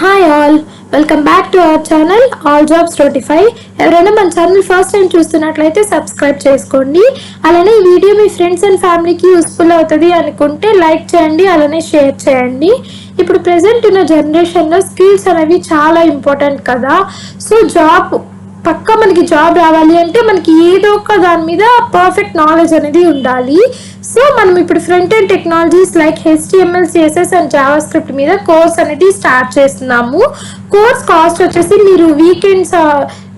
Hi all, welcome back to our channel all jobs 25. ఎవరైనా మన channel first time చూస్తున్నట్లయితే subscribe చేసుకోండి. అలానే ఈ వీడియో మీ ఫ్రెండ్స్ అండ్ ఫ్యామిలీకి యూస్ఫుల్ అవుతుంది అనుకుంటే లైక్ చేయండి, అలానే షేర్ చేయండి. ఇప్పుడు ప్రెసెంట్ ఉన్న జనరేషన్లో స్కిల్స్ అనేవి చాలా ఇంపార్టెంట్ కదా. సో పక్కా మనకి జాబ్ రావాలి అంటే మనకి ఏదో ఒక దాని మీద పర్ఫెక్ట్ నాలెడ్జ్ అనేది ఉండాలి. సో మనం ఇప్పుడు front end technologies like HTML, CSS and Java script మీద కోర్స్ అనేది స్టార్ట్ చేస్తున్నాము. కోర్స్ కాస్ట్ వచ్చేసి మీరు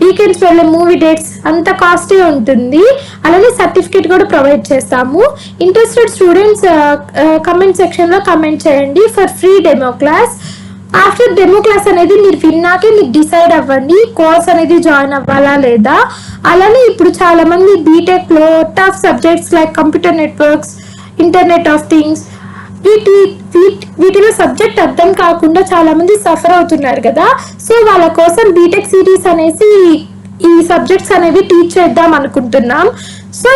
వీకెండ్స్ వెళ్ళే మూవీ డేట్స్ అంత కాస్టే ఉంటుంది. అలానే సర్టిఫికేట్ కూడా ప్రొవైడ్ చేస్తాము. ఇంట్రెస్టెడ్ స్టూడెంట్స్ కమెంట్ సెక్షన్లో కమెంట్ చేయండి for free demo class. After demo class అనేది మీరు విన్నాకే మీకు డిసైడ్ అవ్వండి కోర్స్ అనేది జాయిన్ అవ్వాలా లేదా. అలానే ఇప్పుడు చాలా మంది బీటెక్లో tough subjects like computer networks, internet of things వీటిలో సబ్జెక్ట్ అర్థం కాకుండా చాలా మంది సఫర్ అవుతున్నారు కదా. సో వాళ్ళ కోసం బీటెక్ సిరీస్ అనేసి ఈ సబ్జెక్ట్స్ అనేవి టీచ్ చేద్దాం అనుకుంటున్నాం. సో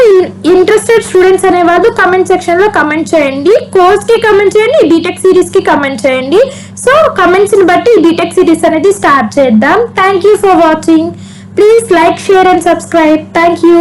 ఇంట్రెస్టెడ్ స్టూడెంట్స్ అనేవాళ్ళు కమెంట్ సెక్షన్ లో కమెంట్ చేయండి. కోర్స్ కి కమెంట్ చేయండి, బీటెక్ సిరీస్ కి కమెంట్ చేయండి. సో కమెంట్స్ ని బట్టి బీటెక్ సిరీస్ అనేది స్టార్ట్ చేద్దాం. Thank you for watching. Please like, share and subscribe. Thank you.